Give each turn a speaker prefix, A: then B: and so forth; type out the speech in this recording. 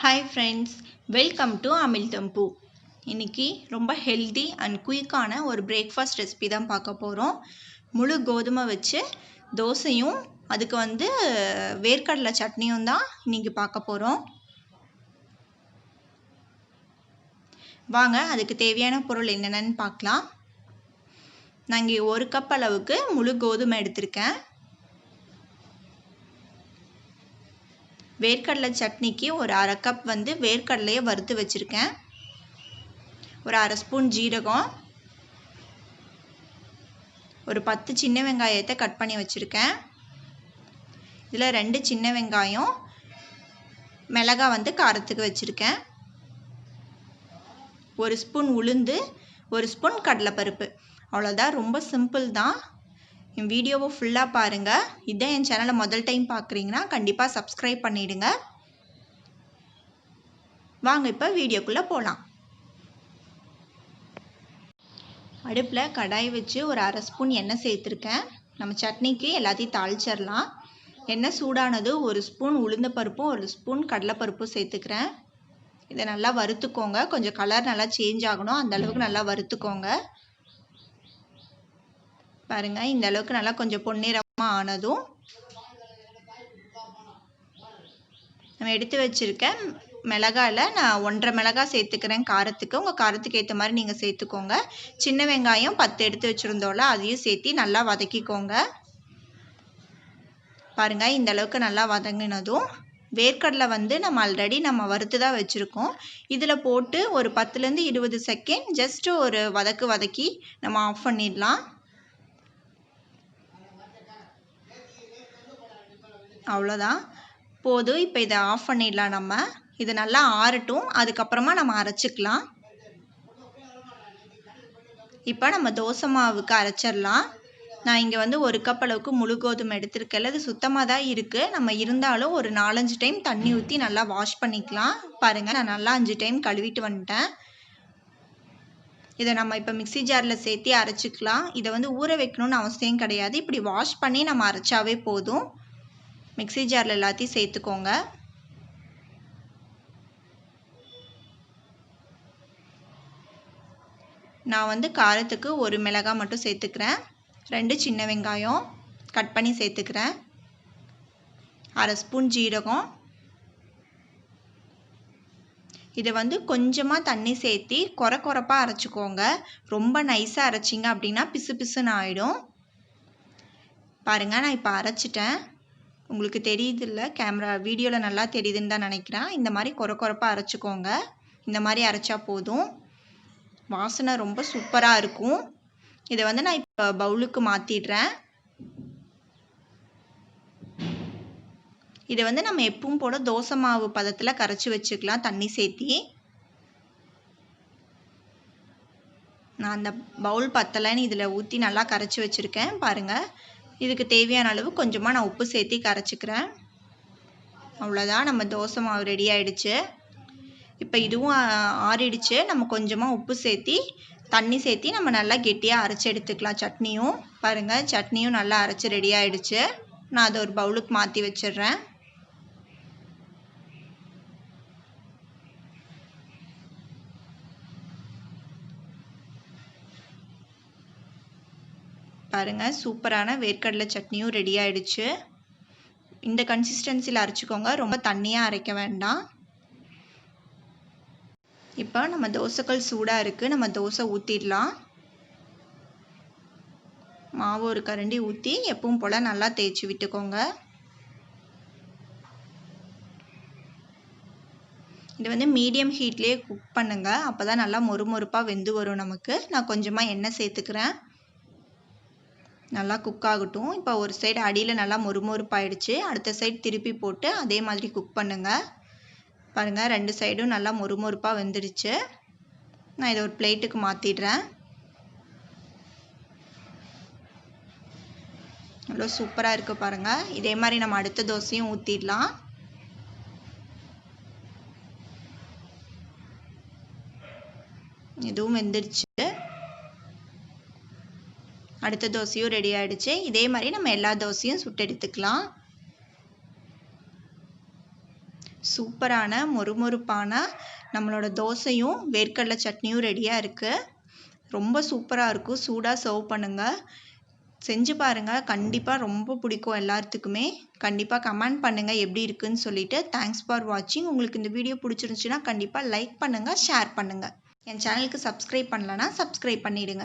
A: Hi friends, welcome to Amizhthampoo. இன்னைக்கு ரொம்ப healthy and குயிக்கான ஒரு பிரேக்ஃபாஸ்ட் ரெசிபி தான் பார்க்க போகிறோம். முழு கோதுமை வச்சு தோசையும் அதுக்கு வேர்க்கடலை சட்னியும் தான் இன்னைக்கு பார்க்க போகிறோம். வாங்க அதுக்கு தேவையான பொருள் என்னென்னு பார்க்கலாம். நான் இங்கே 1 கப் அளவுக்கு முழு கோதுமை எடுத்திருக்கேன். வேர்க்கடலை சட்னிக்கு ஒரு 1/2 கப் வேர்க்கடலையை வறுத்து வச்சுருக்கேன். ஒரு 1/2 ஸ்பூன் ஜீரகம், ஒரு 10 சின்ன வெங்காயத்தை கட் பண்ணி வச்சுருக்கேன். இதில் 2 சின்ன வெங்காயம், மிளகாய் காரத்துக்கு வச்சுருக்கேன். 1 ஸ்பூன் உளுந்து, 1 ஸ்பூன் கடலைப்பருப்பு. அவ்வளோதான், ரொம்ப சிம்பிள் தான். என் வீடியோவை ஃபுல்லாக பாருங்கள். இதான் என் சேனலை முதல் டைம் பார்க்குறீங்கன்னா கண்டிப்பாக சப்ஸ்கிரைப் பண்ணிவிடுங்க. வாங்க இப்போ வீடியோக்குள்ளே போகலாம். அடுப்பில் கடாய் வச்சு ஒரு 1/2 ஸ்பூன் எண்ணெய் சேர்த்துருக்கேன். நம்ம சட்னிக்கு எல்லாத்தையும் தாளிச்சிடலாம். எண்ணெய் சூடானது 1 ஸ்பூன் உளுந்த பருப்பும் 1 ஸ்பூன் கடலைப்பருப்பும் சேர்த்துக்கிறேன். இதை நல்லா வறுத்துக்கோங்க. கொஞ்சம் கலர் நல்லா சேஞ்ச் ஆகணும், அந்த அளவுக்கு நல்லா வறுத்துக்கோங்க. பாருங்கள், இந்த அளவுக்கு நல்லா கொஞ்சம் பொன்னிறமாக ஆனதும் நம்ம எடுத்து வச்சுருக்க மிளகாயில் நான் 1.5 மிளகாய் சேர்த்துக்கிறேன் காரத்துக்கு. உங்கள் காரத்துக்கு ஏற்ற மாதிரி நீங்கள் சேர்த்துக்கோங்க. சின்ன வெங்காயம் 10 எடுத்து வச்சுருந்தோம்ல, அதையும் சேர்த்து நல்லா வதக்கிக்கோங்க. பாருங்கள், இந்த அளவுக்கு நல்லா வதங்கினதும் வேர்க்கடலை நம்ம நம்ம வறுத்து தான் வச்சுருக்கோம். இதில் போட்டு ஒரு 10லேருந்து 20 செகண்ட் ஜஸ்ட்டு ஒரு வதக்கி நம்ம ஆஃப் பண்ணிடலாம். அவ்வளோதான், போதும். இப்போ இதை ஆஃப் பண்ணிடலாம். நம்ம இது நல்லா ஆறட்டும், அதுக்கப்புறமா நம்ம அரைச்சிக்கலாம். இப்போ நம்ம தோசை மாவுக்கு அரைச்சிடலாம். நான் இங்கே 1 கப் அளவுக்கு முழு கோதுமை எடுத்திருக்கேன். இது சுத்தமாக தான் இருக்குது. நம்ம இருந்தாலும் ஒரு 4-5 டைம் தண்ணி ஊற்றி நல்லா வாஷ் பண்ணிக்கலாம். பாருங்கள், நான் நல்லா 5 டைம் கழுவிட்டு வந்துட்டேன். இதை நம்ம இப்போ மிக்ஸி ஜாரில் சேர்த்து அரைச்சிக்கலாம். இதை ஊற வைக்கணும்னு அவசியம் கிடையாது. இப்படி வாஷ் பண்ணி நம்ம அரைச்சாவே போதும். மிக்ஸி ஜாரில் எல்லாத்தையும் சேர்த்துக்கோங்க. நான் காரத்துக்கு 1 மிளகாய் மட்டும் சேர்த்துக்கிறேன். 2 சின்ன வெங்காயம் கட் பண்ணி சேர்த்துக்கிறேன். 1/2 ஸ்பூன் ஜீரகம். இதை கொஞ்சமாக தண்ணி சேர்த்து கொரப்பாக அரைச்சிக்கோங்க. ரொம்ப நைஸாக அரைச்சிங்க அப்படின்னா பிசு பிசுன்னு ஆகிடும். பாருங்கள், நான் இப்போ அரைச்சிட்டேன். உங்களுக்கு தெரியுது இல்லை, கேமரா வீடியோவில் நல்லா தெரியுதுன்னு தான் நினைக்கிறேன். இந்த மாதிரி கொரப்பாக அரைச்சிக்கோங்க. இந்த மாதிரி அரைச்சா போதும். வாசனை ரொம்ப சூப்பராக இருக்கும். இதை நான் இப்போ பவுலுக்கு மாற்றிடுறேன். இதை நம்ம எப்பவும் போல் தோசை மாவு பதத்தில் கரைச்சி வச்சுக்கலாம், தண்ணி சேர்த்தி. நான் அந்த பவுல் பத்தலைன்னு இதில் ஊற்றி நல்லா கரைச்சி வச்சுருக்கேன். பாருங்கள், இதுக்கு தேவையான அளவு கொஞ்சமாக நான் உப்பு சேர்த்து கரைச்சிக்கிறேன். அவ்வளோதான், நம்ம தோசை மாவு ரெடி ஆகிடுச்சு. இப்போ இதுவும் ஆறிடுச்சு. நம்ம கொஞ்சமாக உப்பு சேர்த்து தண்ணி சேர்த்து நம்ம நல்லா கெட்டியாக அரைச்சி எடுத்துக்கலாம் சட்னியும். பாருங்கள், சட்னியும் நல்லா அரைச்சி ரெடி ஆகிடுச்சு. நான் அதை ஒரு பவுலுக்கு மாற்றி வச்சிடுறேன். பாருங்கள், சூப்பரான வேர்க்கடலை சட்னியும் ரெடி ஆகிடுச்சு. இந்த கன்சிஸ்டன்சியில் அரைச்சிக்கோங்க, ரொம்ப தண்ணியாக அரைக்க வேண்டாம். இப்போ நம்ம தோசைக்கல் சூடாக இருக்குது, நம்ம தோசை ஊற்றிடலாம். மாவு ஒரு கரண்டி ஊற்றி எப்பவும் போல் நல்லா தேய்ச்சி விட்டுக்கோங்க. இது மீடியம் ஹீட்லேயே குக் பண்ணுங்கள், அப்போ தான் நல்லா மொறுமொறுப்பாக வெந்து வரும் நமக்கு. நான் கொஞ்சமாக எண்ணெய் சேர்த்துக்கிறேன். நல்லா குக் ஆகட்டும். இப்போ ஒரு சைடு அடியில் நல்லா மொறுமொறுப்பாயிடுச்சு. அடுத்த சைடு திருப்பி போட்டு அதே மாதிரி குக் பண்ணுங்கள். பாருங்கள், 2 சைடும் நல்லா மொறுமொறுப்பாக வெந்துடுச்சு. நான் இதை ஒரு பிளேட்டுக்கு மாற்றிடுறேன். எவ்வளோ சூப்பராக இருக்குது பாருங்கள். இதே மாதிரி நம்ம அடுத்த தோசையும் ஊற்றிடலாம். இதுவும் வெந்துடுச்சு. அடுத்த தோசையும் ரெடி ஆகிடுச்சு. இதே மாதிரி நம்ம எல்லா தோசையும் சுட்டு எடுத்துக்கலாம். சூப்பரான மொறுமொறுப்பான நம்மளோட தோசையும் வேர்க்கடலை சட்னியும் ரெடியாக இருக்குது. ரொம்ப சூப்பராக இருக்கும். சூடாக சர்வ் பண்ணுங்கள். செஞ்சு பாருங்கள். கண்டிப்பாக ரொம்ப பிடிக்கும் எல்லாத்துக்குமே. கண்டிப்பாக கமெண்ட் பண்ணுங்கள் எப்படி இருக்குன்னு சொல்லிட்டு. தேங்க்ஸ் ஃபார் வாட்சிங். உங்களுக்கு இந்த வீடியோ பிடிச்சிருந்துச்சுன்னா கண்டிப்பாக லைக் பண்ணுங்கள், ஷேர் பண்ணுங்கள். என் சேனலுக்கு சப்ஸ்கிரைப் பண்ணலன்னா சப்ஸ்கிரைப் பண்ணிவிடுங்க.